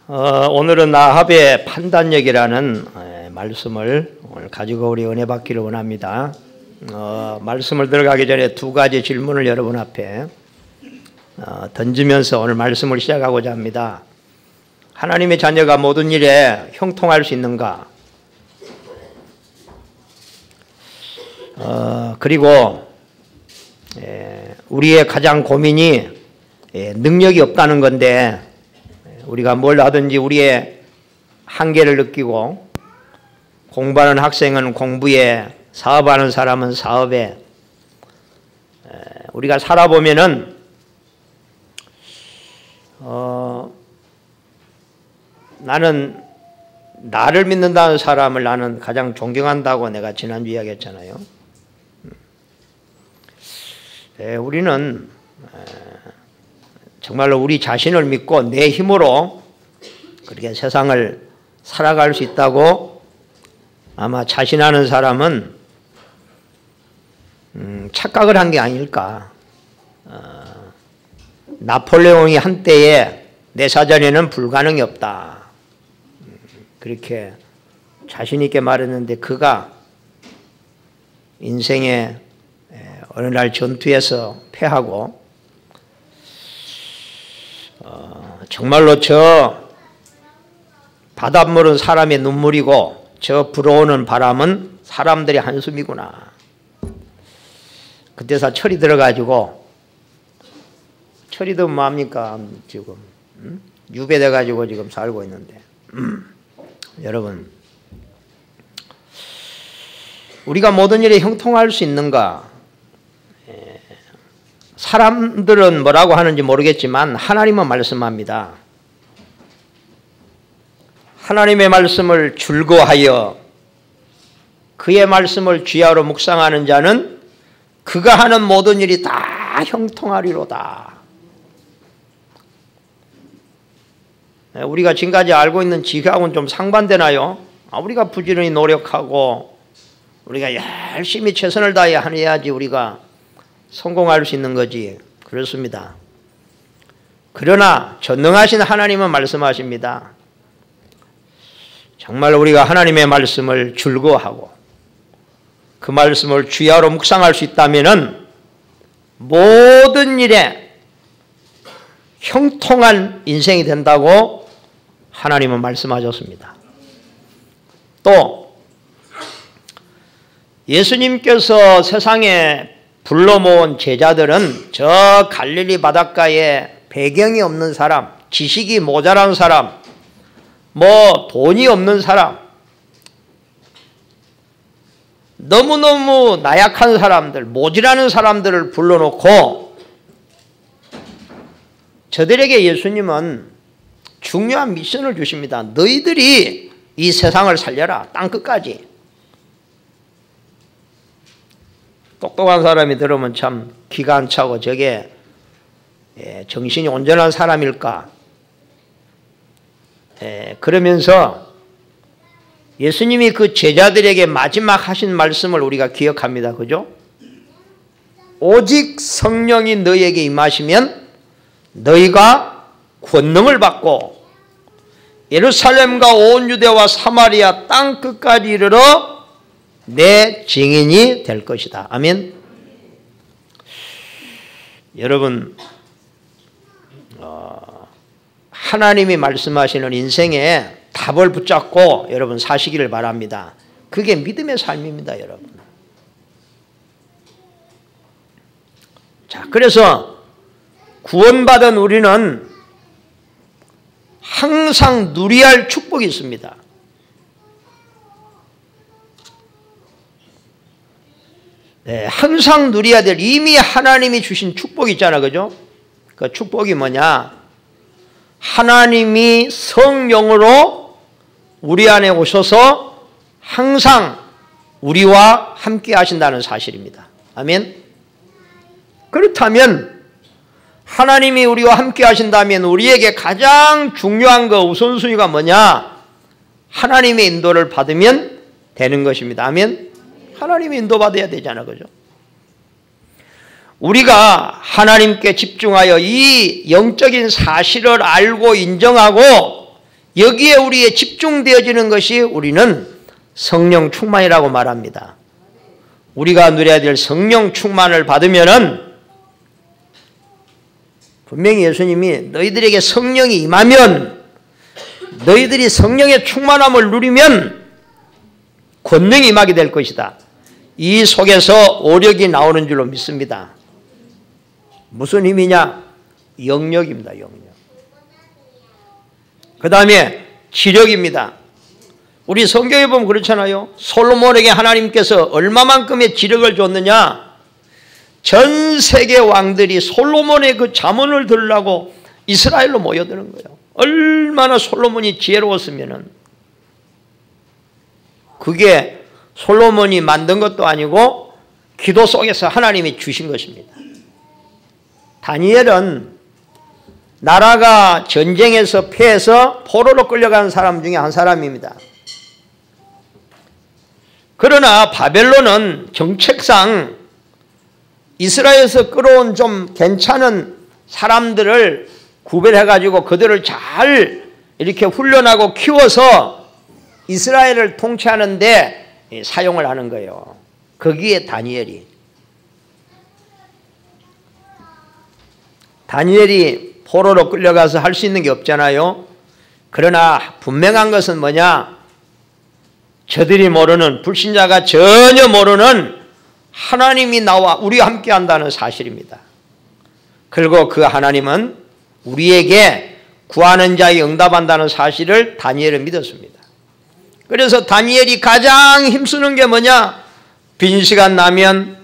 오늘은 나합의 판단력이라는 말씀을 오늘 가지고 우리 은혜 받기를 원합니다. 말씀을 들어가기 전에 두 가지 질문을 여러분 앞에 던지면서 오늘 말씀을 시작하고자 합니다. 하나님의 자녀가 모든 일에 형통할 수 있는가? 그리고 우리의 가장 고민이 능력이 없다는 건데 우리가 뭘 하든지 우리의 한계를 느끼고 공부하는 학생은 공부에, 사업하는 사람은 사업에, 우리가 살아보면은 나는 나를 믿는다는 사람을 나는 가장 존경한다고 내가 지난주 이야기했잖아요. 우리는 정말로 우리 자신을 믿고 내 힘으로 그렇게 세상을 살아갈 수 있다고 아마 자신하는 사람은 착각을 한 게 아닐까. 나폴레옹이 한때에 내 사전에는 불가능이 없다. 그렇게 자신 있게 말했는데 그가 인생의 어느 날 전투에서 패하고 정말로 저 바닷물은 사람의 눈물이고 저 불어오는 바람은 사람들의 한숨이구나. 그때서 철이 들어가지고, 철이 들면 뭐합니까? 지금 유배돼가지고 지금 살고 있는데 여러분, 우리가 모든 일에 형통할 수 있는가? 사람들은 뭐라고 하는지 모르겠지만 하나님은 말씀합니다. 하나님의 말씀을 즐거워하여 그의 말씀을 쥐하로 묵상하는 자는 그가 하는 모든 일이 다 형통하리로다. 우리가 지금까지 알고 있는 지혜하고는 좀 상반되나요? 우리가 부지런히 노력하고 우리가 열심히 최선을 다해 해야지 우리가 성공할 수 있는 거지. 그렇습니다. 그러나 전능하신 하나님은 말씀하십니다. 정말 우리가 하나님의 말씀을 즐거워하고 그 말씀을 주야로 묵상할 수 있다면 모든 일에 형통한 인생이 된다고 하나님은 말씀하셨습니다. 또 예수님께서 세상에 불러 모은 제자들은 저 갈릴리 바닷가에 배경이 없는 사람, 지식이 모자란 사람, 뭐 돈이 없는 사람, 너무너무 나약한 사람들, 모질하는 사람들을 불러놓고 저들에게 예수님은 중요한 미션을 주십니다. 너희들이 이 세상을 살려라. 땅끝까지. 똑똑한 사람이 들으면 참 기가 안 차고 저게 정신이 온전한 사람일까? 그러면서 예수님이 그 제자들에게 마지막 하신 말씀을 우리가 기억합니다. 그죠? 오직 성령이 너희에게 임하시면 너희가 권능을 받고 예루살렘과 온 유대와 사마리아 땅끝까지 이르러 내 증인이 될 것이다. 아멘. 여러분, 하나님이 말씀하시는 인생에 답을 붙잡고 여러분 사시기를 바랍니다. 그게 믿음의 삶입니다, 여러분. 자, 그래서 구원받은 우리는 항상 누려야 할 축복이 있습니다. 항상 누려야 될 이미 하나님이 주신 축복이 있잖아, 그죠? 그 축복이 뭐냐? 하나님이 성령으로 우리 안에 오셔서 항상 우리와 함께 하신다는 사실입니다. 아멘. 그렇다면 하나님이 우리와 함께 하신다면 우리에게 가장 중요한 거 우선순위가 뭐냐? 하나님의 인도를 받으면 되는 것입니다. 아멘. 하나님이 인도받아야 되잖아, 그죠? 우리가 하나님께 집중하여 이 영적인 사실을 알고 인정하고 여기에 우리의 집중되어지는 것이 우리는 성령 충만이라고 말합니다. 우리가 누려야 될 성령 충만을 받으면은 분명히 예수님이 너희들에게 성령이 임하면, 너희들이 성령의 충만함을 누리면 권능이 임하게 될 것이다. 이 속에서 오력이 나오는 줄로 믿습니다. 무슨 힘이냐? 영력입니다. 영력. 그 다음에 지력입니다. 우리 성경에 보면 그렇잖아요. 솔로몬에게 하나님께서 얼마만큼의 지력을 줬느냐? 전 세계 왕들이 솔로몬의 그 잠언을 들으려고 이스라엘로 모여드는 거예요. 얼마나 솔로몬이 지혜로웠으면은. 그게 솔로몬이 만든 것도 아니고 기도 속에서 하나님이 주신 것입니다. 다니엘은 나라가 전쟁에서 패해서 포로로 끌려가는 사람 중에 한 사람입니다. 그러나 바벨론은 정책상 이스라엘에서 끌어온 좀 괜찮은 사람들을 구별해가지고 그들을 잘 이렇게 훈련하고 키워서 이스라엘을 통치하는데 사용을 하는 거예요. 거기에 다니엘이 포로로 끌려가서 할 수 있는 게 없잖아요. 그러나 분명한 것은 뭐냐? 저들이 모르는, 불신자가 전혀 모르는 하나님이 나와 우리와 함께 한다는 사실입니다. 그리고 그 하나님은 우리에게 구하는 자에 응답한다는 사실을 다니엘은 믿었습니다. 그래서 다니엘이 가장 힘쓰는 게 뭐냐? 빈 시간 나면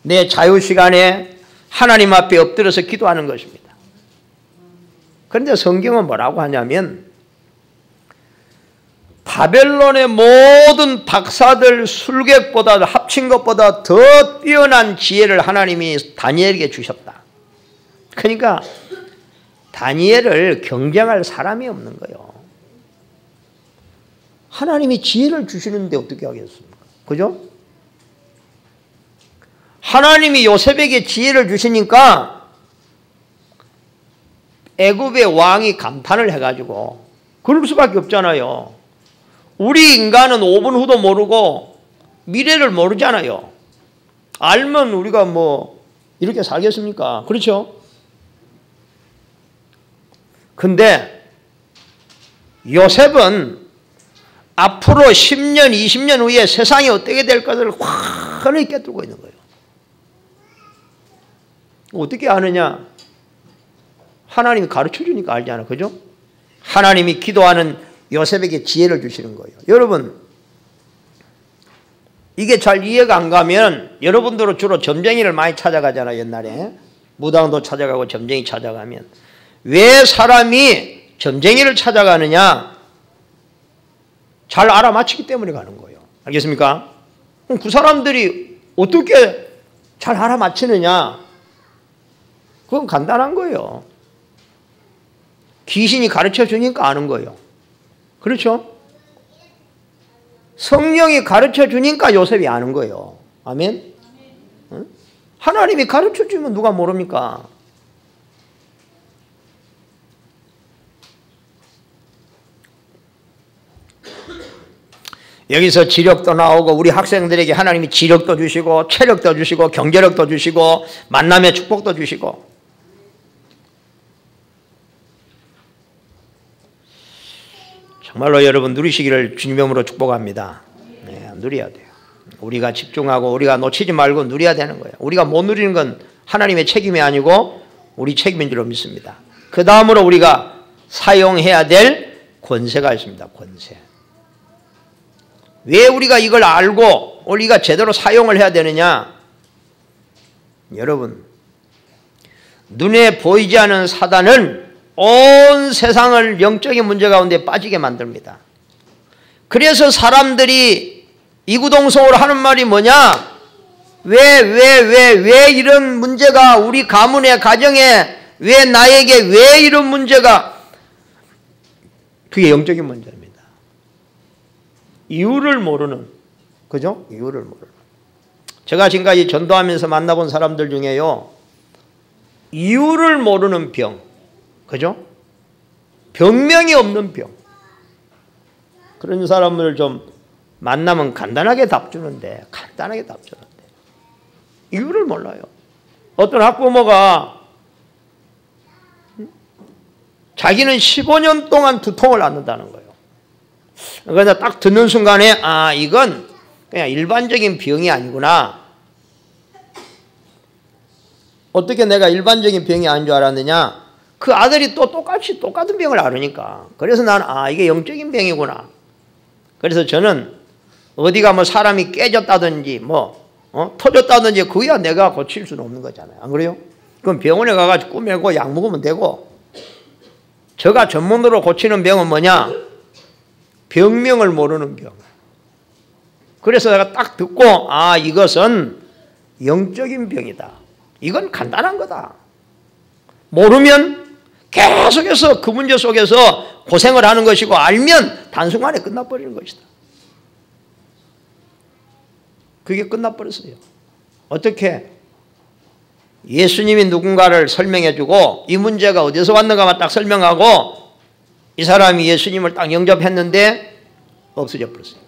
내 자유 시간에 하나님 앞에 엎드려서 기도하는 것입니다. 그런데 성경은 뭐라고 하냐면 바벨론의 모든 박사들 술객보다 합친 것보다 더 뛰어난 지혜를 하나님이 다니엘에게 주셨다. 그러니까 다니엘을 경쟁할 사람이 없는 거예요. 하나님이 지혜를 주시는데 어떻게 하겠습니까? 그죠? 하나님이 요셉에게 지혜를 주시니까 애굽의 왕이 감탄을 해가지고 그럴 수밖에 없잖아요. 우리 인간은 5분 후도 모르고 미래를 모르잖아요. 알면 우리가 뭐 이렇게 살겠습니까? 그렇죠? 근데 요셉은 앞으로 10년, 20년 후에 세상이 어떻게 될 것을 환히 꿰뚫고 있는 거예요. 어떻게 아느냐? 하나님이 가르쳐 주니까 알잖아. 그죠? 하나님이 기도하는 요셉에게 지혜를 주시는 거예요. 여러분, 이게 잘 이해가 안 가면 여러분들은 주로 점쟁이를 많이 찾아가잖아요. 옛날에 무당도 찾아가고 점쟁이 찾아가면 왜 사람이 점쟁이를 찾아가느냐? 잘 알아맞히기 때문에 가는 거예요. 알겠습니까? 그럼 그 사람들이 어떻게 잘 알아맞히느냐? 그건 간단한 거예요. 귀신이 가르쳐 주니까 아는 거예요. 그렇죠? 성령이 가르쳐 주니까 요셉이 아는 거예요. 아멘? 응? 하나님이 가르쳐 주면 누가 모릅니까? 여기서 지력도 나오고 우리 학생들에게 하나님이 지력도 주시고 체력도 주시고 경제력도 주시고 만남의 축복도 주시고 정말로 여러분 누리시기를 주님 이름으로 축복합니다. 네, 누려야 돼요. 우리가 집중하고 우리가 놓치지 말고 누려야 되는 거예요. 우리가 못 누리는 건 하나님의 책임이 아니고 우리 책임인 줄로 믿습니다. 그 다음으로 우리가 사용해야 될 권세가 있습니다. 권세. 왜 우리가 이걸 알고 우리가 제대로 사용을 해야 되느냐? 여러분, 눈에 보이지 않는 사단은 온 세상을 영적인 문제 가운데 빠지게 만듭니다. 그래서 사람들이 이구동성으로 하는 말이 뭐냐? 왜 이런 문제가 우리 가문에 가정에 왜 나에게 왜 이런 문제가? 그게 영적인 문제입니다. 이유를 모르는, 그죠? 이유를 모르는. 제가 지금까지 전도하면서 만나본 사람들 중에요, 이유를 모르는 병, 그죠? 병명이 없는 병, 그런 사람을 좀 만나면 간단하게 답 주는데 이유를 몰라요. 어떤 학부모가 자기는 15년 동안 두통을 앓는다는 거예요. 그래서 딱 듣는 순간에 이건 그냥 일반적인 병이 아니구나. 어떻게 내가 일반적인 병이 아닌 줄 알았느냐? 그 아들이 또 똑같은 병을 앓으니까. 그래서 나는 이게 영적인 병이구나. 그래서 저는 어디가 뭐 사람이 깨졌다든지 터졌다든지 그야 내가 고칠 수는 없는 거잖아요. 안 그래요? 그럼 병원에 가가지고 꾸밀고 약 먹으면 되고, 제가 전문으로 고치는 병은 뭐냐? 병명을 모르는 병. 그래서 내가 딱 듣고 이것은 영적인 병이다. 이건 간단한 거다. 모르면 계속해서 그 문제 속에서 고생을 하는 것이고, 알면 단순간에 끝나버리는 것이다. 그게 끝나버렸어요. 어떻게? 예수님이 누군가를 설명해주고 이 문제가 어디서 왔는가만 딱 설명하고 이 사람이 예수님을 딱 영접했는데 없어져 버렸어요.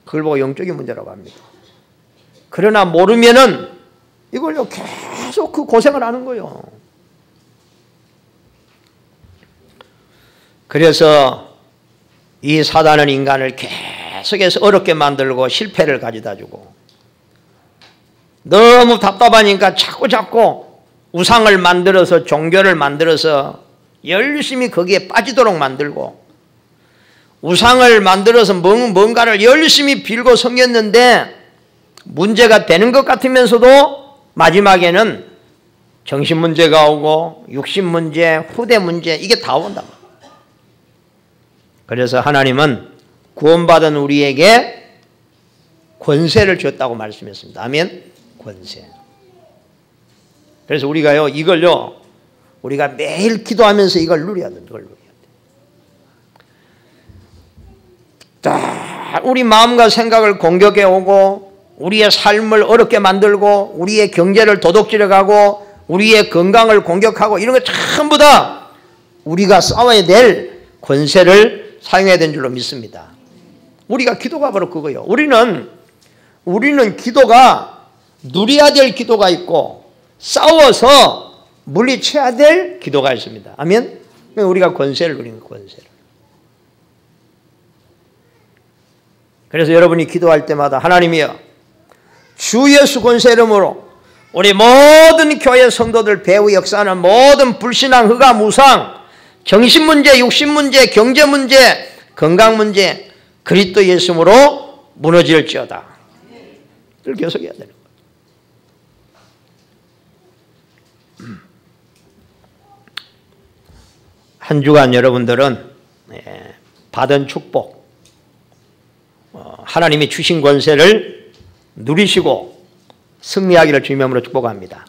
그걸 보고 영적인 문제라고 합니다. 그러나 모르면은 이걸요 계속 그 고생을 하는 거예요. 그래서 이 사단은 인간을 계속해서 어렵게 만들고 실패를 가져다 주고, 너무 답답하니까 자꾸 우상을 만들어서 종교를 만들어서 열심히 거기에 빠지도록 만들고, 우상을 만들어서 뭔가를 열심히 빌고 섬겼는데 문제가 되는 것 같으면서도 마지막에는 정신 문제가 오고 육신 문제, 후대 문제, 이게 다 온다. 그래서 하나님은 구원받은 우리에게 권세를 줬다고 말씀했습니다. 아멘. 권세. 그래서 우리가요 이걸요 우리가 매일 기도하면서 이걸 누려야 돼. 자, 우리 마음과 생각을 공격해 오고 우리의 삶을 어렵게 만들고 우리의 경제를 도둑질해가고 우리의 건강을 공격하고 이런 거 전부 다 우리가 싸워야 될 권세를 사용해야 되는 줄로 믿습니다. 우리가 기도가 바로 그거예요. 우리는 기도가 누려야 될 기도가 있고 싸워서 물리쳐야 될 기도가 있습니다. 아멘. 우리가 권세를 누리는 거예요. 권세를. 그래서 여러분이 기도할 때마다 하나님이여 주 예수 권세 이름으로 우리 모든 교회 성도들 배후 역사하는 모든 불신앙, 흑암, 우상, 정신 문제, 육신 문제, 경제 문제, 건강 문제 그리스도 예수로 무너질지어다. 이걸 계속해야 되는 거예요. 한 주간 여러분들은 받은 축복, 하나님이 주신 권세를 누리시고 승리하기를 주님의 이름으로 축복합니다.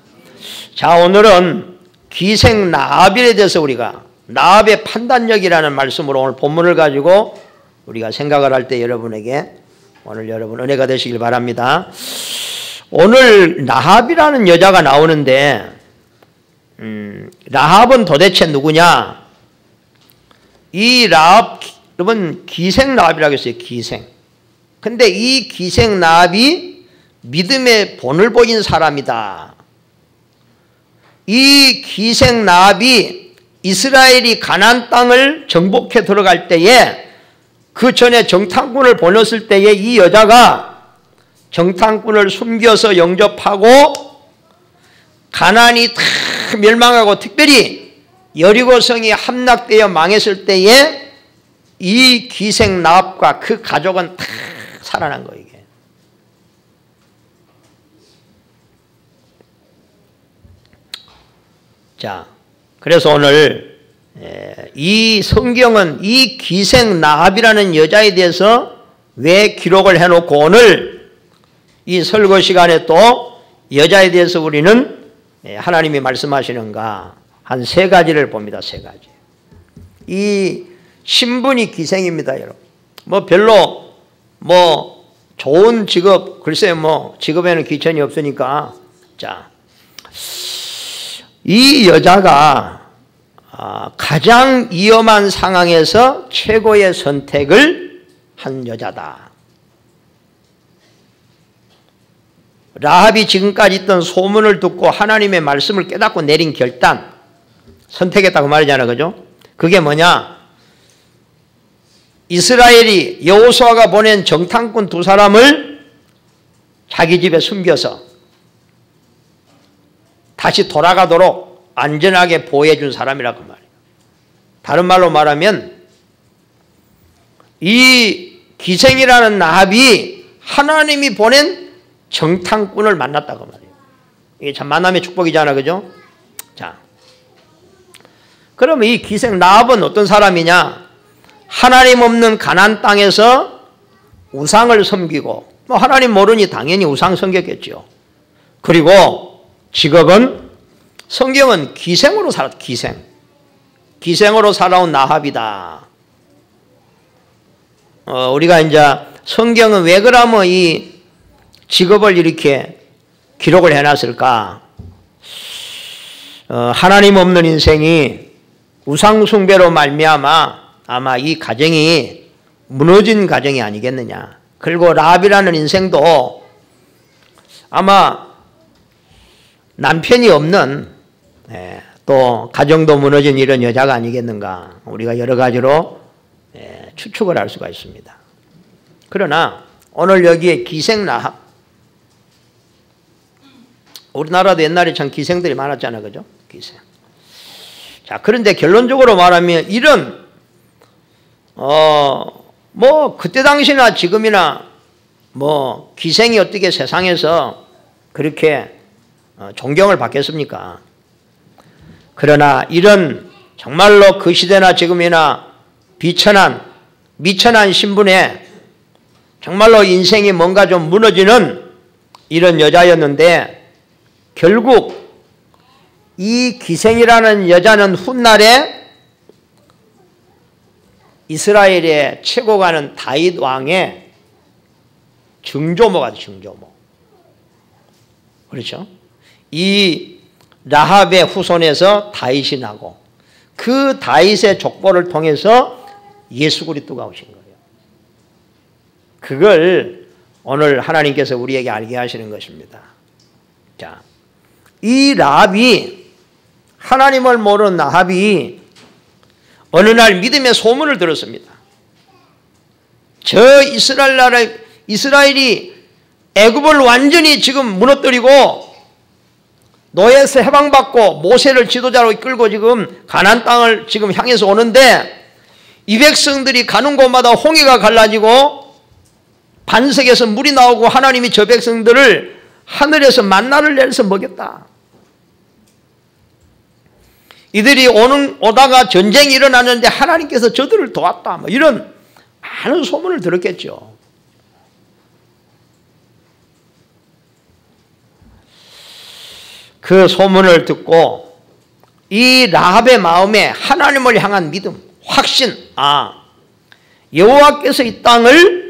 자, 오늘은 기생 라합에 대해서 우리가 라합의 판단력이라는 말씀으로 오늘 본문을 가지고 우리가 생각을 할 때 여러분에게 오늘 여러분 은혜가 되시길 바랍니다. 오늘 라합이라는 여자가 나오는데 라합은 도대체 누구냐? 이 라합, 여러분 기생 라합이라고 했어요. 기생. 근데 이 기생 라합이 믿음의 본을 보인 사람이다. 이 기생 라합이 이스라엘이 가나안 땅을 정복해 들어갈 때에 그 전에 정탐꾼을 보냈을 때에 이 여자가 정탐꾼을 숨겨서 영접하고 가나안이 다 멸망하고 특별히 여리고성이 함락되어 망했을 때에 이 기생 라합과 그 가족은 다 살아난 거예요. 이게. 자, 그래서 오늘 이 성경은 이 기생 라합이라는 여자에 대해서 왜 기록을 해놓고 오늘 이 설교 시간에 또 여자에 대해서 우리는 하나님이 말씀하시는가 한 세 가지를 봅니다. 세 가지. 이 신분이 기생입니다, 여러분. 뭐 별로 뭐 좋은 직업, 글쎄 뭐 직업에는 귀천이 없으니까 자, 이 여자가 가장 위험한 상황에서 최고의 선택을 한 여자다. 라합이 지금까지 있던 소문을 듣고 하나님의 말씀을 깨닫고 내린 결단, 선택했다고 말이잖아요. 그죠? 그게 뭐냐? 이스라엘이 여호수아가 보낸 정탐꾼 2사람을 자기 집에 숨겨서 다시 돌아가도록 안전하게 보호해 준 사람이라고 말이에요. 다른 말로 말하면 이 기생이라는 라합이 하나님이 보낸 정탐꾼을 만났다고 말이에요. 이게 참 만남의 축복이잖아. 그죠? 자, 그러면 이 기생 라합은 어떤 사람이냐? 하나님 없는 가나안 땅에서 우상을 섬기고, 뭐 하나님 모르니 당연히 우상 섬겼겠죠. 그리고 직업은, 성경은 기생으로 살았다. 기생으로 살아온 라합이다. 우리가 이제 성경은 왜 그러면 이 직업을 이렇게 기록을 해놨을까? 하나님 없는 인생이 우상 숭배로 말미암아 아마 이 가정이 무너진 가정이 아니겠느냐. 그리고 라합이라는 인생도 아마 남편이 없는, 또 가정도 무너진 이런 여자가 아니겠는가. 우리가 여러 가지로 추측을 할 수가 있습니다. 그러나 오늘 여기에 기생 라합, 우리나라도 옛날에 참 기생들이 많았잖아요. 그죠? 기생. 자, 그런데 결론적으로 말하면 이런 뭐 그때 당시나 지금이나 뭐 기생이 어떻게 세상에서 그렇게 존경을 받겠습니까? 그러나 이런 정말로 그 시대나 지금이나 미천한 신분에 정말로 인생이 뭔가 좀 무너지는 이런 여자였는데, 결국 이 기생이라는 여자는 훗날에 이스라엘의 최고가는 다윗 왕의 증조모가 돼. 증조모. 그렇죠? 이 라합의 후손에서 다윗이 나고, 그 다윗의 족보를 통해서 예수 그리스도가 오신 거예요. 그걸 오늘 하나님께서 우리에게 알게 하시는 것입니다. 자, 이 라합이, 하나님을 모르는 라합이 어느 날 믿음의 소문을 들었습니다. 저 이스라엘이 애굽을 완전히 지금 무너뜨리고 노예에서 해방받고 모세를 지도자로 이끌고 지금 가나안 땅을 지금 향해서 오는데, 이 백성들이 가는 곳마다 홍해가 갈라지고 반석에서 물이 나오고 하나님이 저 백성들을 하늘에서 만나를 내려서 먹였다. 이들이 오다가 전쟁이 일어났는데 하나님께서 저들을 도왔다. 뭐 이런 많은 소문을 들었겠죠. 그 소문을 듣고 이 라합의 마음에 하나님을 향한 믿음, 확신, 여호와께서 이 땅을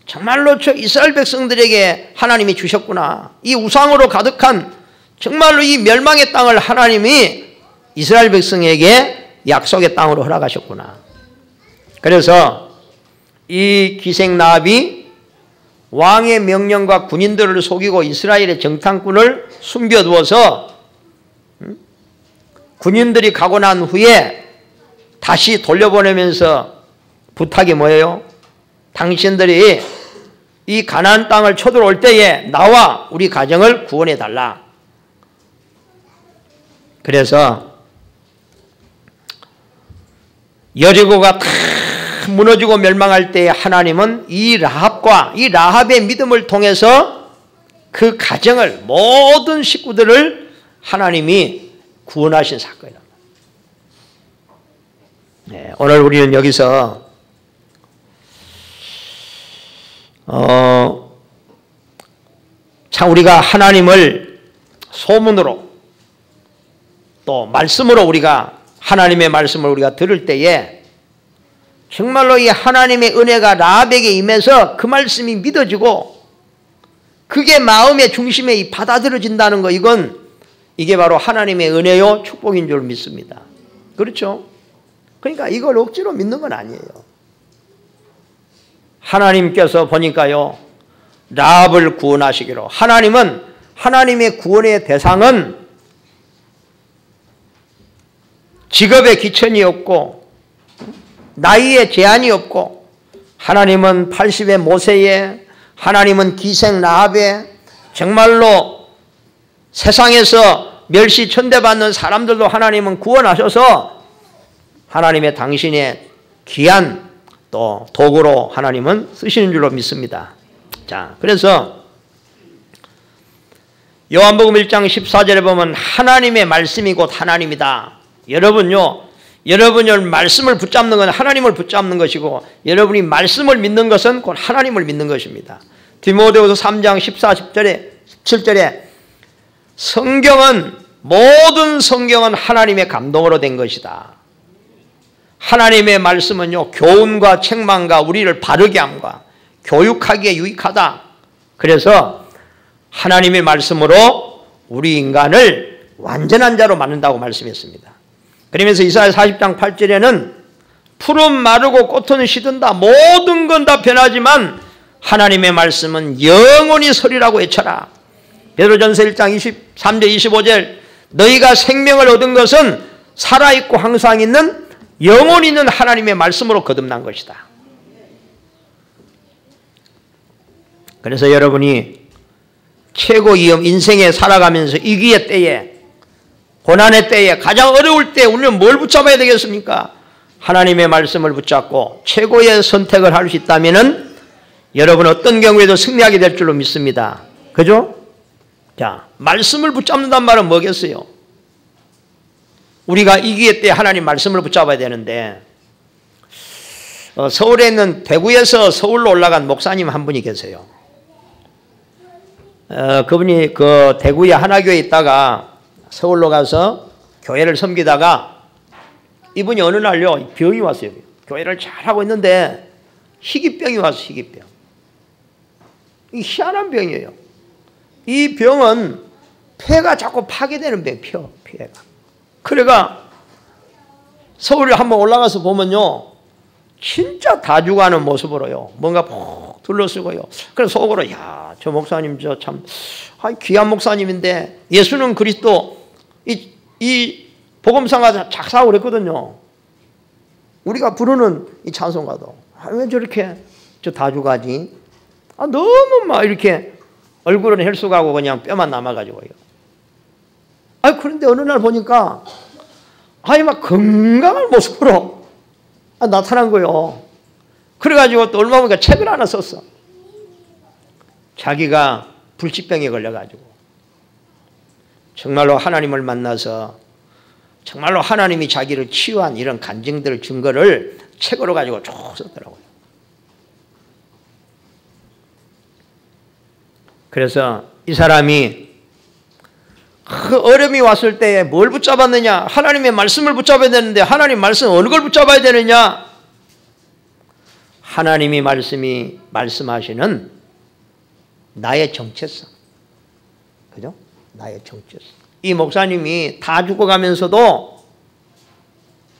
정말로 저 이스라엘 백성들에게 하나님이 주셨구나. 이 우상으로 가득한 정말로 이 멸망의 땅을 하나님이 이스라엘 백성에게 약속의 땅으로 허락하셨구나. 그래서 이 기생 라합이 왕의 명령과 군인들을 속이고 이스라엘의 정탐꾼을 숨겨두어서 군인들이 가고 난 후에 다시 돌려보내면서 부탁이 뭐예요? 당신들이 이 가나안 땅을 쳐들어올 때에 나와 우리 가정을 구원해 달라. 그래서 여리고가 다 무너지고 멸망할 때에 하나님은 이 라합의 믿음을 통해서 그 가정을, 모든 식구들을 하나님이 구원하신 사건이다. 오늘 우리는 여기서 참 우리가 하나님을 소문으로 또 말씀으로 우리가 하나님의 말씀을 우리가 들을 때에 정말로 이 하나님의 은혜가 라합에게 임해서 그 말씀이 믿어지고 그게 마음의 중심에 받아들여진다는 거, 이게 바로 하나님의 은혜요 축복인 줄 믿습니다. 그렇죠? 그러니까 이걸 억지로 믿는 건 아니에요. 하나님께서 보니까요, 라합을 구원하시기로, 하나님의 구원의 대상은 직업의 기천이 없고 나이에 제한이 없고, 하나님은 80의 모세에, 하나님은 기생 라합에, 정말로 세상에서 멸시 천대받는 사람들도 하나님은 구원하셔서 하나님의 당신의 귀한 또 도구로 하나님은 쓰시는 줄로 믿습니다. 자, 그래서 요한복음 1장 14절에 보면 하나님의 말씀이 곧 하나님이다. 여러분이 말씀을 붙잡는 건 하나님을 붙잡는 것이고, 여러분이 말씀을 믿는 것은 곧 하나님을 믿는 것입니다. 디모데후서 3장 14, 17절에 모든 성경은 하나님의 감동으로 된 것이다. 하나님의 말씀은요, 교훈과 책망과 우리를 바르게 함과 교육하기에 유익하다. 그래서 하나님의 말씀으로 우리 인간을 완전한 자로 만든다고 말씀했습니다. 그러면서 이사야 40장 8절에는 풀은 마르고 꽃은 시든다. 모든 건 다 변하지만 하나님의 말씀은 영원히 서리라고 외쳐라. 베드로전서 1장 23절 25절, 너희가 생명을 얻은 것은 살아있고 항상 있는 영원히 있는 하나님의 말씀으로 거듭난 것이다. 그래서 여러분이 최고의 인생에 살아가면서 위기의 때에, 고난의 때에, 가장 어려울 때 우리는 뭘 붙잡아야 되겠습니까? 하나님의 말씀을 붙잡고 최고의 선택을 할 수 있다면 여러분 어떤 경우에도 승리하게 될 줄로 믿습니다. 그죠? 자, 말씀을 붙잡는단 말은 뭐겠어요? 우리가 위기의 때 하나님 말씀을 붙잡아야 되는데, 서울에 있는 대구에서 서울로 올라간 목사님 한 분이 계세요. 그분이 그 대구의 하나교회에 있다가 서울로 가서 교회를 섬기다가 이분이 어느 날요 병이 왔어요. 교회를 잘하고 있는데 희귀병이 와서 희귀병. 이 희한한 병이에요. 이 병은 폐가 자꾸 파괴되는 병, 폐가. 그래가 서울에 한번 올라가서 보면요, 진짜 다 죽어가는 모습으로요, 뭔가 푹 둘러쓰고요. 그래서 속으로, 야, 저 목사님 저 참 귀한 목사님인데, 예수는 그리스도 이 복음상가 작사하고 그랬거든요. 우리가 부르는 이 찬송가도 왜 저렇게 저 다 죽어가지? 너무 막 이렇게 얼굴은 헬쑥하고 그냥 뼈만 남아가지고요. 그런데 어느 날 보니까 막 건강한 모습으로 나타난 거예요. 그래가지고 또 얼마 보니까 책을 하나 썼어. 자기가 불치병에 걸려가지고 정말로 하나님을 만나서 정말로 하나님이 자기를 치유한 이런 간증들 증거를 책으로 가지고 쭉 썼더라고요. 그래서 이 사람이 그 어려움이 왔을 때 뭘 붙잡았느냐? 하나님의 말씀을 붙잡아야 되는데 하나님 말씀 어느 걸 붙잡아야 되느냐? 하나님이 말씀하시는 나의 정체성. 그죠? 나의 정체성. 이 목사님이 다 죽어가면서도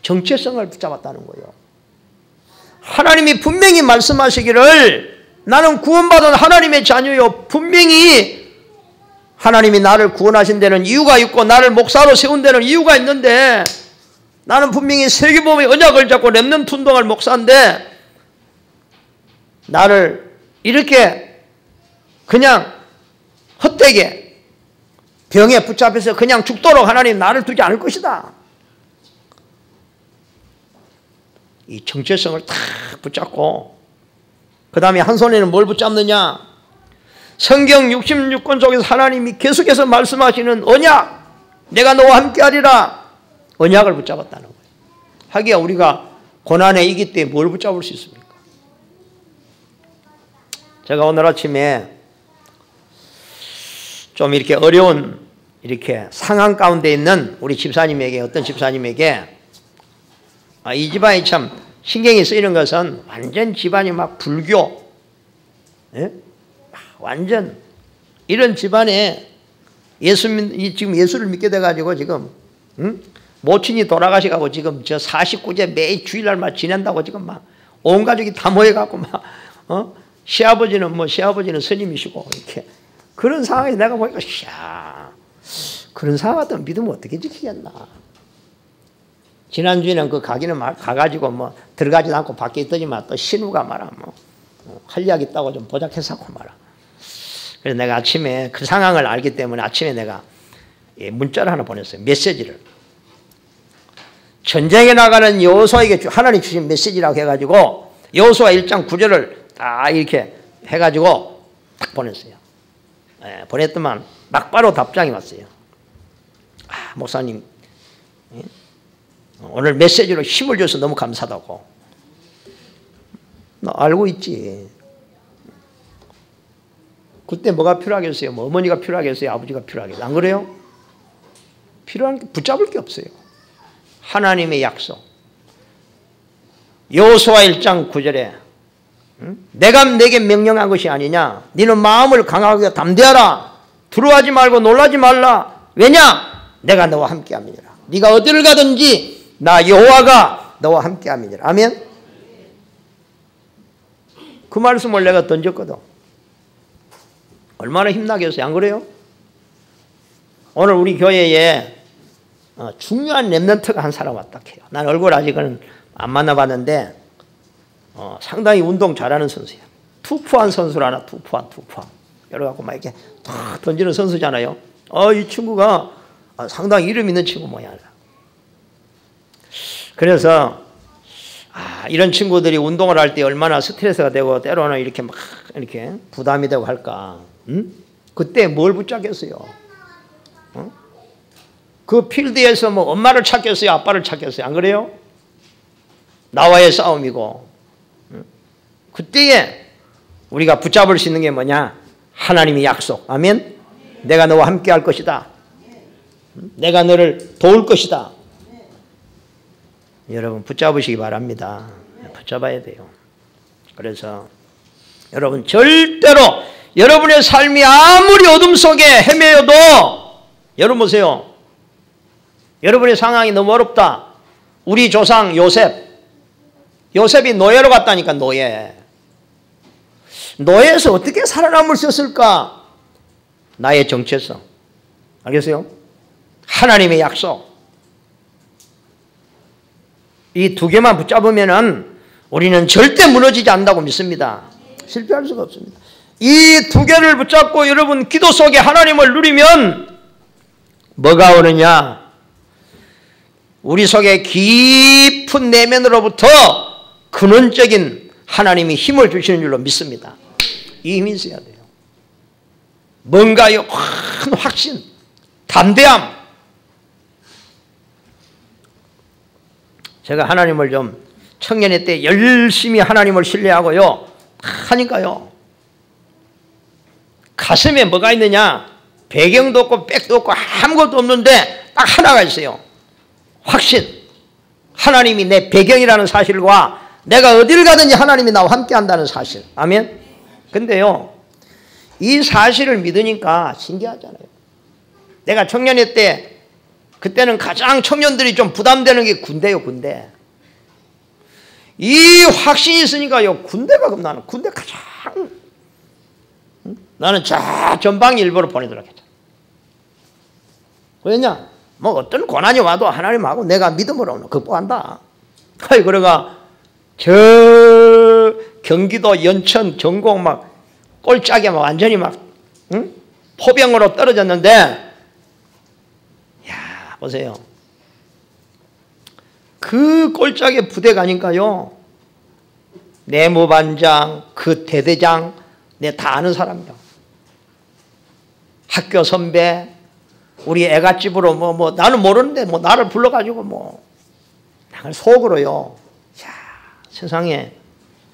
정체성을 붙잡았다는 거예요. 하나님이 분명히 말씀하시기를 나는 구원받은 하나님의 자녀요. 분명히 하나님이 나를 구원하신 데는 이유가 있고 나를 목사로 세운 데는 이유가 있는데 나는 분명히 세계복음의 언약을 잡고 렘넌트 운동할 목사인데 나를 이렇게 그냥 헛되게 병에 붙잡혀서 그냥 죽도록 하나님 나를 두지 않을 것이다. 이 정체성을 탁 붙잡고 그 다음에 한 손에는 뭘 붙잡느냐? 성경 66권 속에서 하나님이 계속해서 말씀하시는 언약, 내가 너와 함께하리라, 언약을 붙잡았다는 거예요. 하기야 우리가 고난에 이기 때 뭘 붙잡을 수 있습니까? 제가 오늘 아침에 좀 이렇게 어려운 이렇게 상황 가운데 있는 우리 집사님에게, 어떤 집사님에게 이 집안이 참 신경이 쓰이는 것은 완전 집안이 막 불교, 예? 완전 이런 집안에 지금 예수를 믿게 돼가지고 지금 모친이 돌아가셔가고 지금 저 49제 매일 주일날만 지낸다고 지금 막 온 가족이 다 모여갖고 막, 시아버지는 스님이시고, 이렇게. 그런 상황에 내가 보니까, 그런 상황 같으면 믿으면 어떻게 지키겠나. 지난주에는 그 가기는 가가지고 뭐 들어가지도 않고 밖에 있더니만 또 신우가 말아 할 이야기 있다고 좀 보자했었고 말아. 그래서 내가 아침에 그 상황을 알기 때문에 아침에 내가 문자를 하나 보냈어요. 메시지를. 전쟁에 나가는 여호수아에게 하나님 주신 메시지라고 해가지고 여호수아 1장 9절을 다 이렇게 해가지고 딱 보냈어요. 보냈더만 막바로 답장이 왔어요. 목사님 오늘 메시지로 힘을 줘서 너무 감사하다고. 나 알고 있지. 그때 뭐가 필요하겠어요? 뭐 어머니가 필요하겠어요? 아버지가 필요하겠어요? 안 그래요? 필요한 게 붙잡을 게 없어요. 하나님의 약속. 여호수아 1장 9절에 내가 내게 명령한 것이 아니냐. 너는 마음을 강하게 담대하라. 두려워하지 말고 놀라지 말라. 왜냐? 내가 너와 함께함이니라. 네가 어디를 가든지 나 여호와가 너와 함께함이니라. 아멘. 그 말씀을 내가 던졌거든. 얼마나 힘나겠어요. 안 그래요? 오늘 우리 교회에 중요한 렘넌트가 한 사람 왔다 해요. 난 얼굴 아직은 안 만나봤는데 상당히 운동 잘하는 선수야. 투포한 선수라나 투포한. 이래갖고 막 이렇게 탁 던지는 선수잖아요. 이 친구가 상당히 이름 있는 친구 모양이야. 그래서 이런 친구들이 운동을 할 때 얼마나 스트레스가 되고 때로는 이렇게 막 이렇게 부담이 되고 할까. 그때 뭘 붙잡겠어요? 그 필드에서 뭐 엄마를 찾겠어요? 아빠를 찾겠어요? 안 그래요? 나와의 싸움이고. 그때에 우리가 붙잡을 수 있는 게 뭐냐? 하나님의 약속. 아멘. 내가 너와 함께 할 것이다. 내가 너를 도울 것이다. 여러분 붙잡으시기 바랍니다. 붙잡아야 돼요. 그래서 여러분 절대로 여러분의 삶이 아무리 어둠 속에 헤매여도 여러분 보세요. 여러분의 상황이 너무 어렵다. 우리 조상 요셉이 노예로 갔다니까. 노예에서 어떻게 살아남을 수 있을까? 나의 정체성. 알겠어요? 하나님의 약속. 이 두 개만 붙잡으면은 우리는 절대 무너지지 않는다고 믿습니다. 실패할 수가 없습니다. 이 두 개를 붙잡고 여러분 기도 속에 하나님을 누리면 뭐가 오느냐? 우리 속에 깊은 내면으로부터 근원적인 하나님이 힘을 주시는 줄로 믿습니다. 이 힘이 있어야 돼요. 뭔가요? 큰 확신, 담대함. 제가 하나님을 좀 청년의 때 열심히 하나님을 신뢰하고요. 하니까요. 가슴에 뭐가 있느냐? 배경도 없고 백도 없고 아무것도 없는데 딱 하나가 있어요. 확신. 하나님이 내 배경이라는 사실과 내가 어디를 가든지 하나님이 나와 함께 한다는 사실. 아멘. 근데요, 이 사실을 믿으니까 신기하잖아요. 내가 청년회 때 그때는 가장 청년들이 좀 부담되는 게 군대예요. 군대. 이 확신이 있으니까요. 군대가 그럼 나는 군대 가장 나는 저 전방에 일부러 보내더라고요. 왜냐? 뭐 어떤 고난이 와도 하나님하고 내가 믿음으로 극복한다. 그래가 저 경기도 연천 전공 막 꼴짝에 막 완전히 막 포병으로 떨어졌는데, 야 보세요. 그 꼴짝에 부대 가니까요. 내무반장, 그 대대장, 내 다 아는 사람이요. 학교 선배, 우리 애갓집으로 뭐 나는 모르는데 뭐 나를 불러가지고 나를 속으로요. 야, 세상에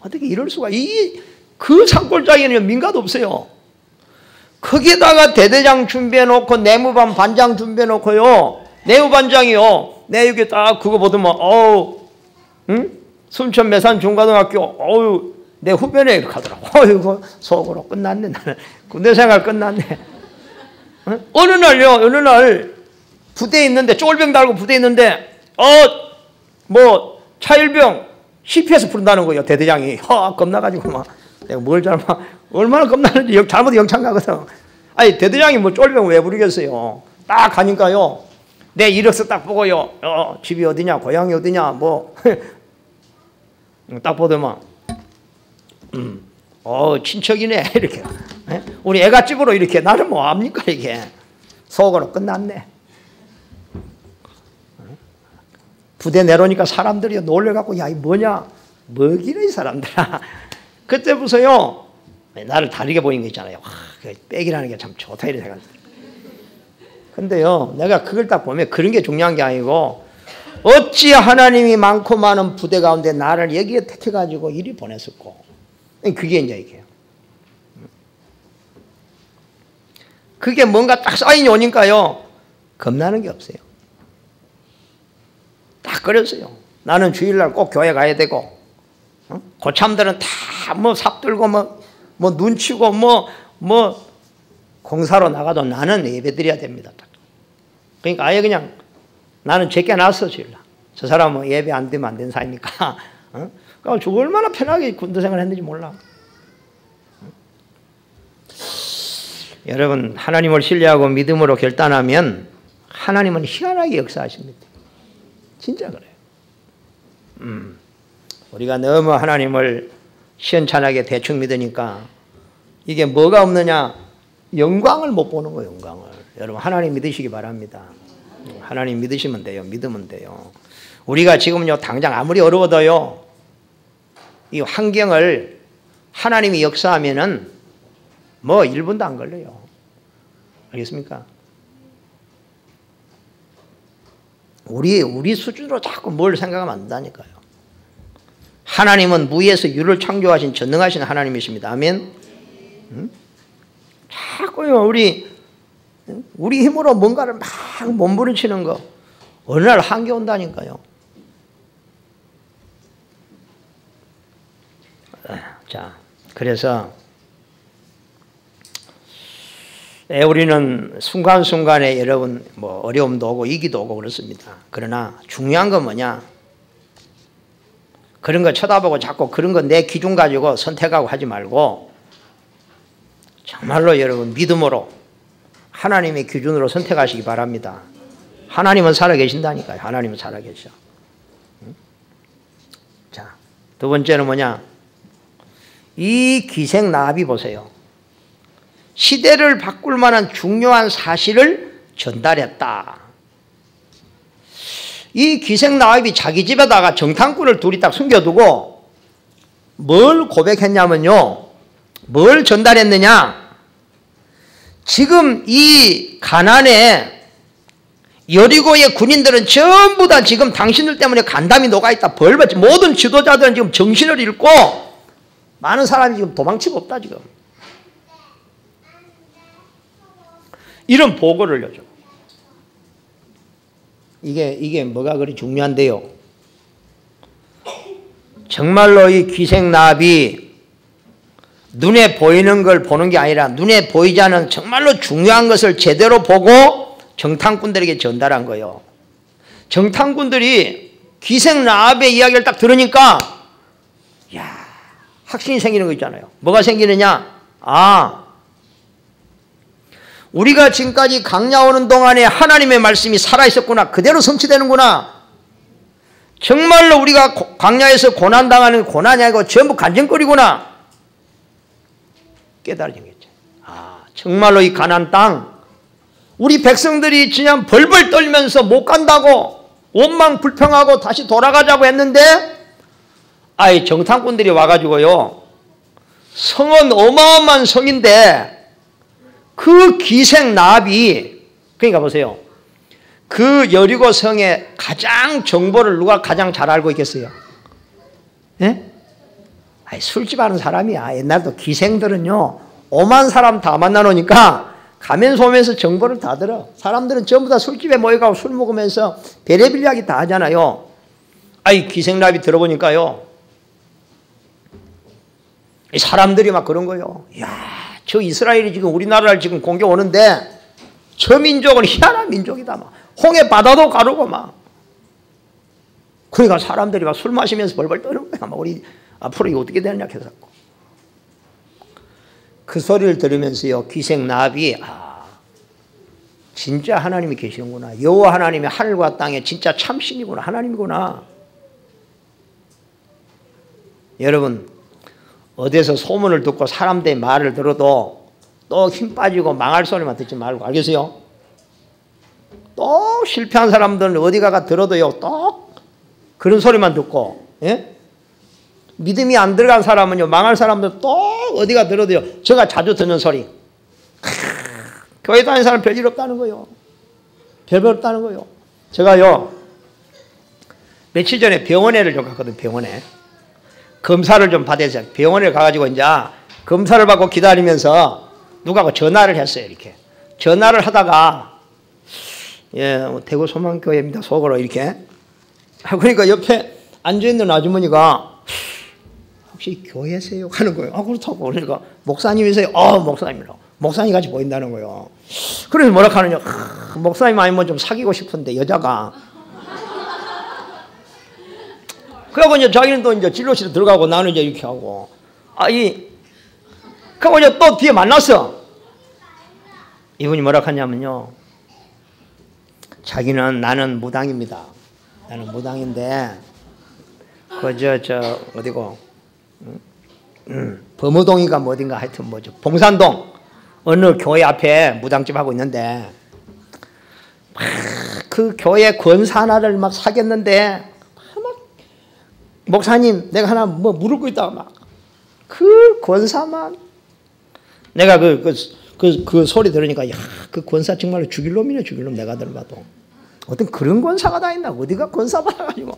어떻게 이럴 수가. 그 산골짜기에는 민가도 없어요. 거기에다가 대대장 준비해놓고 내무반 반장 준비해놓고요. 내무반장이요. 내 여기 딱 그거 보더만 순천 매산 중고등학교 내 후배네 이렇게 하더라고. 이거 속으로 끝났네. 나는 군대 생활 끝났네. 어느 날 부대에 있는데, 쫄병 달고 부대에 있는데, 뭐, 차일병, CPS 부른다는 거예요, 대대장이. 겁나가지고 막. 내가 뭘 얼마나 겁나는지 잘못 영창 가거든. 아니, 대대장이 뭐 쫄병 왜 부르겠어요. 딱 가니까요. 내 이력서 딱 보고요. 집이 어디냐, 고향이 어디냐, 뭐. 딱 보더만. 친척이네. 이렇게. 우리 애가집으로 이렇게. 나는 뭐 합니까, 이게. 속으로 끝났네. 부대 내려오니까 사람들이 놀래갖고, 야, 이 뭐냐? 뭐기래, 이 사람들아. 그때부터요, 나를 다르게 보인 거 있잖아요. 빽이라는 게 참 좋다, 이런 생각이 들어요. 근데요, 내가 그걸 딱 보면 그런 게 중요한 게 아니고, 어찌 하나님이 많고 많은 부대 가운데 나를 여기에 택해가지고 이리 보냈었고, 그게 이제 이게요. 그게 뭔가 딱 사인이 오니까요, 겁나는 게 없어요. 딱 그랬어요. 나는 주일날 꼭 교회 가야 되고, 고참들은 다 뭐 삽들고 뭐 눈치고 뭐 공사로 나가도 나는 예배 드려야 됩니다. 그러니까 아예 그냥 나는 제껴놨어, 주일날. 저 사람은 예배 안 되면 안 되는 사이니까. 그러니까 얼마나 편하게 군대 생활을 했는지 몰라. 여러분, 하나님을 신뢰하고 믿음으로 결단하면 하나님은 희한하게 역사하십니다. 진짜 그래요. 우리가 너무 하나님을 시원찮게 대충 믿으니까 이게 뭐가 없느냐? 영광을 못 보는 거예요, 영광을. 여러분, 하나님 믿으시기 바랍니다. 하나님 믿으시면 돼요. 믿으면 돼요. 우리가 지금요, 당장 아무리 어려워도요, 이 환경을 하나님이 역사하면은 뭐 1분도 안 걸려요. 알겠습니까? 우리 수준으로 자꾸 뭘 생각하면 안 된다니까요. 하나님은 무에서 유를 창조하신 전능하신 하나님이십니다. 아멘. 자꾸요, 우리 힘으로 뭔가를 막 몸부림치는 거, 어느 날 한계 온다니까요. 자, 그래서 우리는 순간순간에 여러분 뭐 어려움도 오고 위기도 오고 그렇습니다. 그러나 중요한 건 뭐냐? 그런 거 쳐다보고 자꾸 그런 거 내 기준 가지고 선택하고 하지 말고 정말로 여러분 믿음으로 하나님의 기준으로 선택하시기 바랍니다. 하나님은 살아계신다니까요. 하나님은 살아계셔. 자, 두 번째는 뭐냐? 이 기생나비 보세요. 시대를 바꿀 만한 중요한 사실을 전달했다. 이 기생나비 자기 집에다가 정탐꾼을 둘이 딱 숨겨두고 뭘 고백했냐면요. 뭘 전달했느냐? 지금 이 가나안에 여리고의 군인들은 전부 다 지금 당신들 때문에 간담이 녹아있다. 벌받지. 모든 지도자들은 지금 정신을 잃고 많은 사람이 지금 도망치고 없다 지금. 이런 보고를 해줘. 이게 뭐가 그리 중요한데요. 정말로 이 기생나비 눈에 보이는 걸 보는 게 아니라 눈에 보이지 않은 정말로 중요한 것을 제대로 보고 정탐꾼들에게 전달한 거예요. 정탐꾼들이 기생나비의 이야기를 딱 들으니까 야, 확신이 생기는 거 있잖아요. 뭐가 생기느냐? 우리가 지금까지 강야 오는 동안에 하나님의 말씀이 살아있었구나. 그대로 성취되는구나. 정말로 우리가 광야에서 고난당하는 고난이 아니고 전부 간증거리구나. 깨달아진 거죠. 정말로 이 가나안 땅 우리 백성들이 그냥 벌벌 떨면서 못 간다고 원망 불평하고 다시 돌아가자고 했는데 정탐꾼들이 와가지고요. 성은 어마어마한 성인데 그 기생나비, 그러니까 보세요. 그 여리고 성의 가장 정보를 누가 가장 잘 알고 있겠어요? 예? 술집 하는 사람이야. 옛날도 기생들은요, 오만 사람 다 만나놓으니까 가면 소면서 정보를 다 들어. 사람들은 전부 다 술집에 모여가고 술 먹으면서 별의별 이야기 다 하잖아요. 기생나비 들어보니까요. 사람들이 막 그런 거예요. 야, 저 이스라엘이 지금 우리나라를 지금 공격 오는데 저 민족은 희한한 민족이다. 막 홍해 바다도 가르고 막. 그러니까 사람들이 막 술 마시면서 벌벌 떠는 거야. 막 우리 앞으로 이거 어떻게 되느냐 해서. 그 소리를 들으면서요, 기생나합이 진짜 하나님이 계시는구나. 여호와 하나님이 하늘과 땅에 진짜 참신이구나. 하나님이구나. 여러분, 어디서 소문을 듣고 사람들의 말을 들어도 또 힘 빠지고 망할 소리만 듣지 말고, 알겠어요? 또 실패한 사람들은 어디 가가 들어도요, 또 그런 소리만 듣고, 예? 믿음이 안 들어간 사람은요, 망할 사람들 또 어디가 들어도요, 제가 자주 듣는 소리. 교회 다니는 사람 별일 없다는 거예요. 별별 없다는 거예요. 제가요, 며칠 전에 병원에를 좀 갔거든, 병원에. 검사를 좀 받아서 병원에 가가지고 이제 검사를 받고 기다리면서 누가 전화를 했어요, 이렇게. 전화를 하다가, 예, 대구 소망교회입니다, 속으로 이렇게. 그러니까 옆에 앉아있는 아주머니가 혹시 교회세요? 하는 거예요. 그렇다고. 그러니까 목사님이세요? 목사님이라고. 목사님 같이 보인다는 거예요. 그래서 뭐라 하느냐. 목사님 아니면 좀 사귀고 싶은데, 여자가. 그러고 이제 자기는 또 이제 진료실에 들어가고 나는 이제 이렇게 하고. 그러고 이제 또 뒤에 만났어. 이분이 뭐라 하냐면요. 자기는 나는 무당입니다. 나는 무당인데, 어디고, 범어동이가 뭐 어딘가 하여튼 뭐죠. 봉산동. 어느 교회 앞에 무당집 하고 있는데, 막 그 교회 권사 하나를 막 사귀었는데, 막 목사님, 내가 하나 뭐 물을 거 있다가 막, 그 권사만, 내가 그 소리 들으니까, 야, 그 권사 정말 죽일 놈이네, 죽일 놈, 내가 들어봐도. 어떤 그런 권사가 다 있나? 어디가 권사 받아가지고.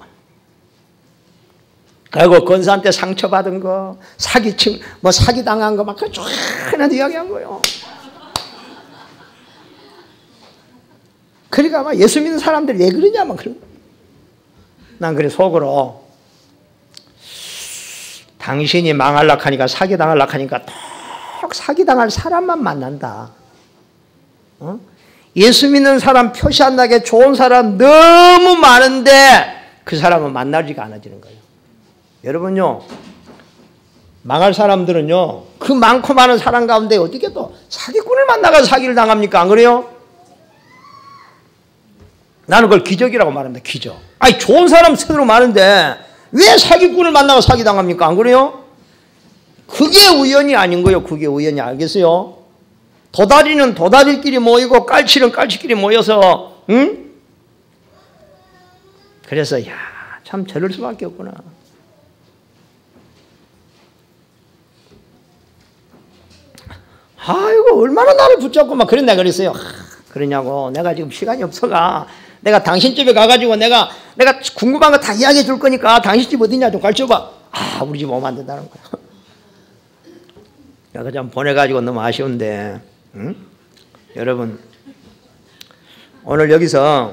그리고 권사한테 상처받은 거, 사기당한 거, 막, 그 쫙 이야기한 거예요. 그러니까 막 예수 믿는 사람들이 왜 그러냐, 막 그런. 난 그래, 속으로. 당신이 망하려고 하니까, 사기당하려고 하니까, 꼭 사기당할 사람만 만난다. 예수 믿는 사람 표시 안 나게 좋은 사람 너무 많은데, 그 사람은 만나지가 않아지는 거예요. 여러분요, 망할 사람들은요, 그 많고 많은 사람 가운데 어떻게 또 사기꾼을 만나가 사기를 당합니까? 안 그래요? 나는 그걸 기적이라고 말합니다. 기적. 좋은 사람 새로 많은데 왜 사기꾼을 만나가 사기 당합니까? 안 그래요? 그게 우연이 아닌 거예요. 그게 우연이. 알겠어요? 도다리는 도다리끼리 모이고 깔치는 깔치끼리 모여서, 응? 그래서 참 저럴 수밖에 없구나. 아이고, 얼마나 나를 붙잡고 막 그랬나 그랬어요. 그러냐고. 내가 지금 시간이 없어가. 내가 당신 집에 가가지고 내가 궁금한 거 다 이야기해 줄 거니까 당신 집 어디냐 좀 가르쳐봐. 우리 집 오면 안 된다는 거야. 내가 좀 보내가지고 너무 아쉬운데, 응? 여러분, 오늘 여기서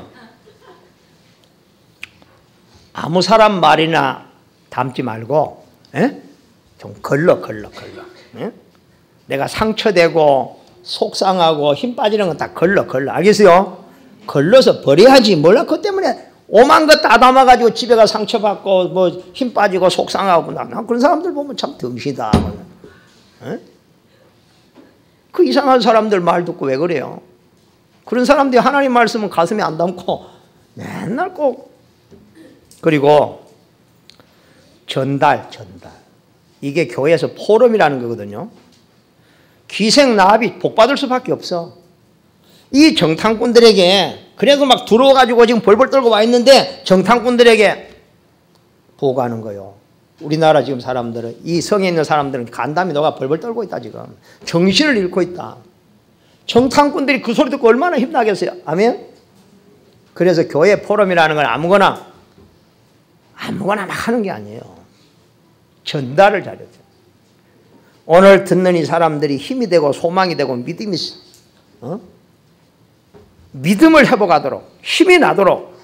아무 사람 말이나 담지 말고, 좀 걸러. 예? 내가 상처되고 속상하고 힘 빠지는 건 다 걸러. 알겠어요? 걸러서 버려야지. 몰라. 그것 때문에 오만 것 다 담아가지고 집에 가 상처받고 뭐 힘 빠지고 속상하고. 난 그런 사람들 보면 참 덩시다. 그 이상한 사람들 말 듣고 왜 그래요? 그런 사람들이 하나님 말씀은 가슴에 안 담고 맨날 꼭. 그리고 전달. 이게 교회에서 포럼이라는 거거든요. 기생나합이 복받을 수밖에 없어. 이 정탐꾼들에게, 그래도 막 들어와가지고 지금 벌벌 떨고 와 있는데 정탐꾼들에게 보고하는 거예요. 우리나라 지금 사람들은, 이 성에 있는 사람들은 간담이 녹아 벌벌 떨고 있다. 지금 정신을 잃고 있다. 정탐꾼들이 그 소리 듣고 얼마나 힘나겠어요. 아멘. 그래서 교회 포럼이라는 건 아무거나 막 하는 게 아니에요. 전달을 잘해야 돼요. 오늘 듣는 이 사람들이 힘이 되고 소망이 되고 믿음을 회복하도록, 힘이 나도록,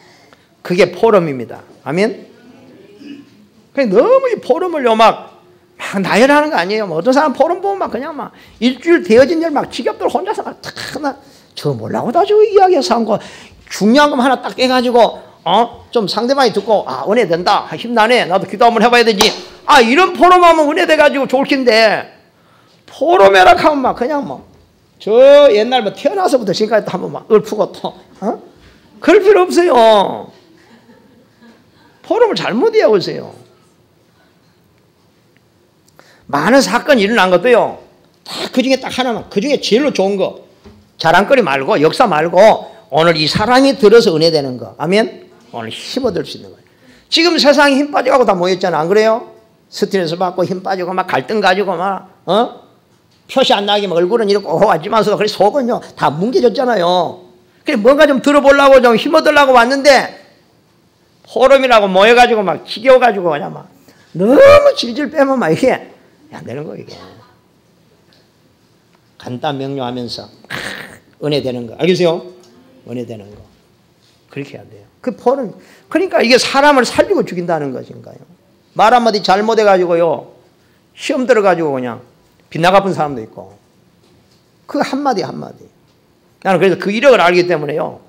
그게 포럼입니다. 아멘. 너무 이 포럼을 막 나열하는 거 아니에요. 어떤 사람 포럼 보면 막 그냥 막 일주일 되어진 일 막 지겹도록 혼자서 막 저 몰라고 다 저 이야기해서 한 거 중요한 것 하나 딱 깨가지고 좀 상대방이 듣고 은혜 된다, 힘나네, 나도 기도 한번 해봐야 되지, 이런 포럼하면 은혜 돼가지고 좋을 텐데, 포럼에라 하면 막 그냥 뭐 저 옛날 뭐 태어나서부터 지금까지 또 한번 막 읊고 또 그럴 필요 없어요. 포럼을 잘못 이해하고 있어요. 많은 사건이 일어난 것도요, 다 그 중에 딱 하나만, 그 중에 제일로 좋은 거, 자랑거리 말고 역사 말고 오늘 이 사람이 들어서 은혜 되는 거, 아멘. 오늘 힘 얻을 수 있는 거예요. 지금 세상이 힘 빠져가고 다 모였잖아, 안 그래요? 스트레스 받고 힘 빠지고 막 갈등 가지고 막 표시 안 나게 막 얼굴은 이렇게 하지만서도 그래 속은요 다 뭉개졌잖아요. 그래 뭔가 좀 들어보려고 좀 힘 얻으려고 왔는데 포럼이라고 모여가지고 막 지겨워가지고 그냥 막 너무 질질 빼면 막 이게 안 되는 거, 이게. 간단 명료하면서 은혜 되는 거, 알겠어요? 은혜 되는 거. 그렇게 해야 돼요. 그 포럼, 그러니까 이게 사람을 살리고 죽인다는 것인가요? 말 한마디 잘못해가지고요, 시험 들어가지고 그냥 빗나가본 사람도 있고, 그 한마디 한마디. 나는 그래서 그 이력을 알기 때문에요,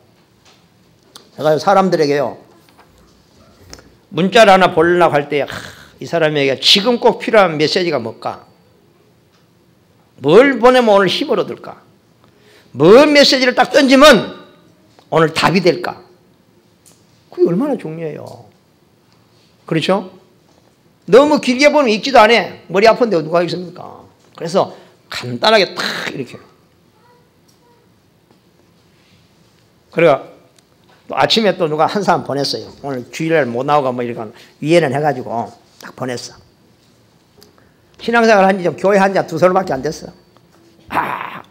제가 사람들에게요, 문자를 하나 보려고 할 때, 이 사람에게 지금 꼭 필요한 메시지가 뭘까? 뭘 보내면 오늘 힘을 얻을까? 뭔 메시지를 딱 던지면 오늘 답이 될까? 그게 얼마나 중요해요. 그렇죠? 너무 길게 보면 읽지도 않아. 머리 아픈데 누가 읽습니까? 그래서 간단하게 탁 이렇게. 그래가 또 아침에 또 누가 한 사람 보냈어요. 오늘 주일날 못 나오고 뭐 이렇게 위에는 해가지고 딱 보냈어. 신앙생활 한지 좀 교회 한지 2설밖에 안 됐어.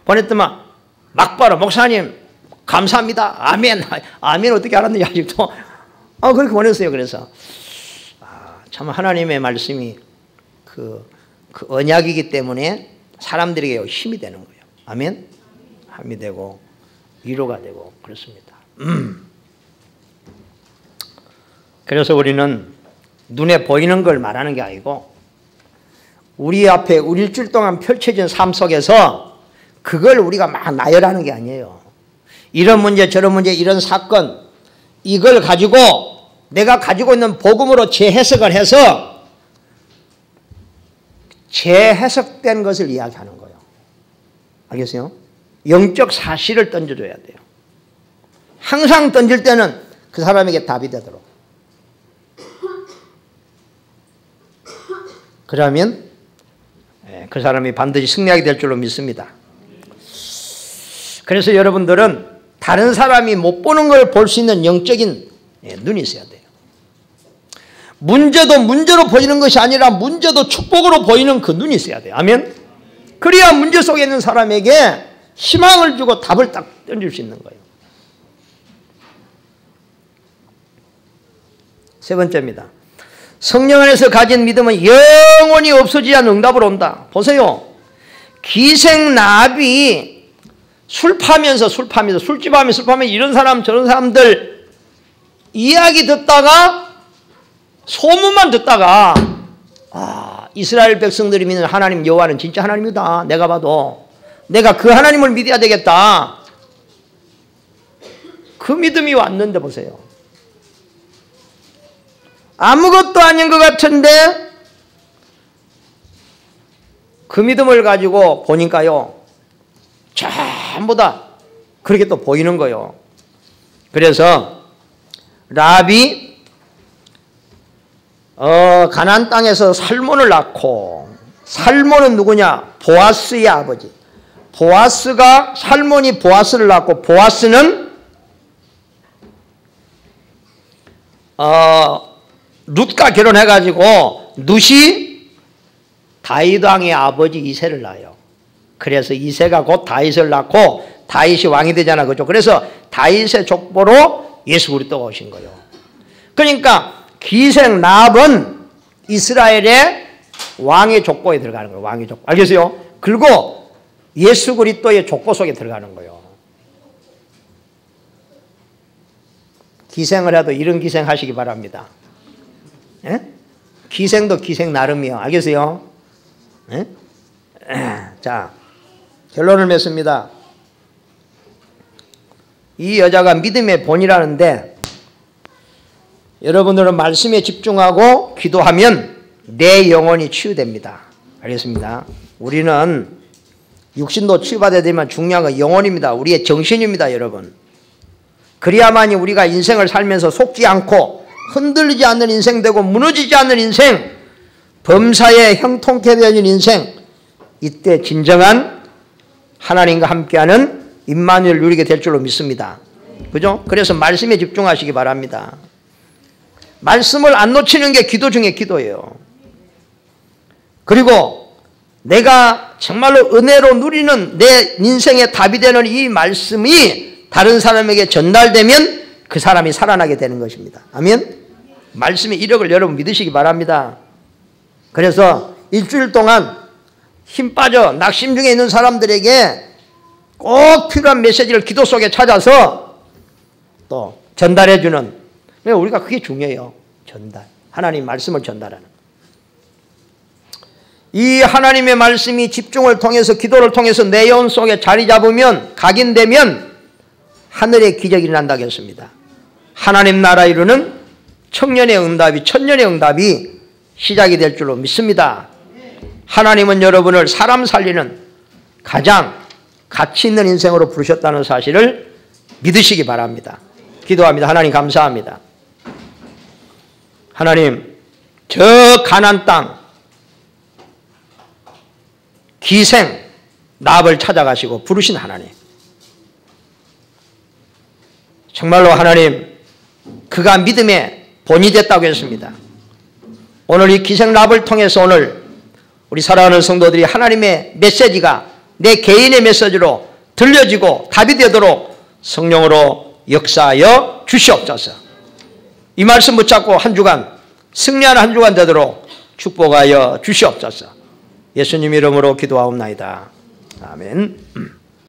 보냈더만 막바로 목사님 감사합니다. 아멘. 아멘 어떻게 알았는지 아직도. 그렇게 보냈어요. 그래서 참 하나님의 말씀이 그 언약이기 때문에 사람들에게 힘이 되는 거예요. 아멘. 힘이 되고 위로가 되고 그렇습니다. 그래서 우리는 눈에 보이는 걸 말하는 게 아니고 우리 앞에 우리 일주일 동안 펼쳐진 삶 속에서 그걸 우리가 막 나열하는 게 아니에요. 이런 문제 저런 문제 이런 사건 이걸 가지고 내가 가지고 있는 복음으로 재해석을 해서 재해석된 것을 이야기하는 거예요. 알겠어요? 영적 사실을 던져줘야 돼요. 항상 던질 때는 그 사람에게 답이 되도록. 그러면 그 사람이 반드시 승리하게 될 줄로 믿습니다. 그래서 여러분들은 다른 사람이 못 보는 걸 볼 수 있는 영적인 눈이 있어야 돼요. 문제도 문제로 보이는 것이 아니라 문제도 축복으로 보이는 그 눈이 있어야 돼요. 아멘? 그래야 문제 속에 있는 사람에게 희망을 주고 답을 딱 던질 수 있는 거예요. 세 번째입니다. 성령 안에서 가진 믿음은 영원히 없어지지 않는 응답으로 온다. 보세요. 기생나비 술 파면서 술집 하면 술 파면 이런 사람 저런 사람들 이야기 듣다가 소문만 듣다가 이스라엘 백성들이 믿는 하나님 여호와는 진짜 하나님이다. 내가 봐도 내가 그 하나님을 믿어야 되겠다. 그 믿음이 왔는데 보세요. 아무것도 아닌 것 같은데 그 믿음을 가지고 보니까요 전부 다 그렇게 또 보이는 거예요. 그래서 라합이 가나안 땅에서 살몬을 낳고, 살몬은 누구냐? 보아스의 아버지. 살몬이 보아스를 낳고, 보아스는 룻과 결혼해가지고 룻이 다윗 왕의 아버지 이새를 낳아요. 그래서 이새가 곧 다윗을 낳고 다윗이 왕이 되잖아, 그죠? 그래서 다윗의 족보로 예수 그리스도가 오신 거예요. 그러니까 기생 라합은 이스라엘의 왕의 족보에 들어가는 거예요. 왕의 족보. 알겠어요? 그리고 예수 그리스도의 족보 속에 들어가는 거예요. 기생을 해도 이런 기생 하시기 바랍니다. 예? 기생도 기생 나름이요. 알겠어요? 예? 자, 결론을 맺습니다. 이 여자가 믿음의 본이라는데 여러분들은 말씀에 집중하고 기도하면 내 영혼이 치유됩니다. 알겠습니다. 우리는 육신도 치유받아야 되지만 중요한 건 영혼입니다. 우리의 정신입니다. 여러분. 그래야만이 우리가 인생을 살면서 속지 않고 흔들리지 않는 인생 되고 무너지지 않는 인생, 범사에 형통케 되는 인생, 이때 진정한 하나님과 함께하는 임마누엘을 누리게 될 줄로 믿습니다. 그죠? 그래서 말씀에 집중하시기 바랍니다. 말씀을 안 놓치는 게 기도 중에 기도예요. 그리고 내가 정말로 은혜로 누리는 내 인생의 답이 되는 이 말씀이 다른 사람에게 전달되면 그 사람이 살아나게 되는 것입니다. 아멘? 말씀의 이력을 여러분 믿으시기 바랍니다. 그래서 일주일 동안 힘 빠져 낙심 중에 있는 사람들에게 꼭 필요한 메시지를 기도 속에 찾아서 또 전달해 주는, 우리가 그게 중요해요. 전달. 하나님 말씀을 전달하는. 이 하나님의 말씀이 집중을 통해서 기도를 통해서 내 영혼 속에 자리 잡으면 각인되면 하늘의 기적이 일어난다고 했습니다. 하나님 나라 이루는 청년의 응답이 천년의 응답이 시작이 될 줄로 믿습니다. 하나님은 여러분을 사람 살리는 가장 가치 있는 인생으로 부르셨다는 사실을 믿으시기 바랍니다. 기도합니다. 하나님 감사합니다. 하나님, 저 가나안 땅 기생 납을 찾아가시고 부르신 하나님, 정말로 하나님 그가 믿음의 본이 됐다고 했습니다. 오늘 이 기생 납을 통해서 오늘 우리 사랑하는 성도들이 하나님의 메시지가 내 개인의 메시지로 들려지고 답이 되도록 성령으로 역사하여 주시옵소서. 이 말씀 붙잡고 한 주간 승리하는 한 주간 되도록 축복하여 주시옵소서. 예수님 이름으로 기도하옵나이다. 아멘.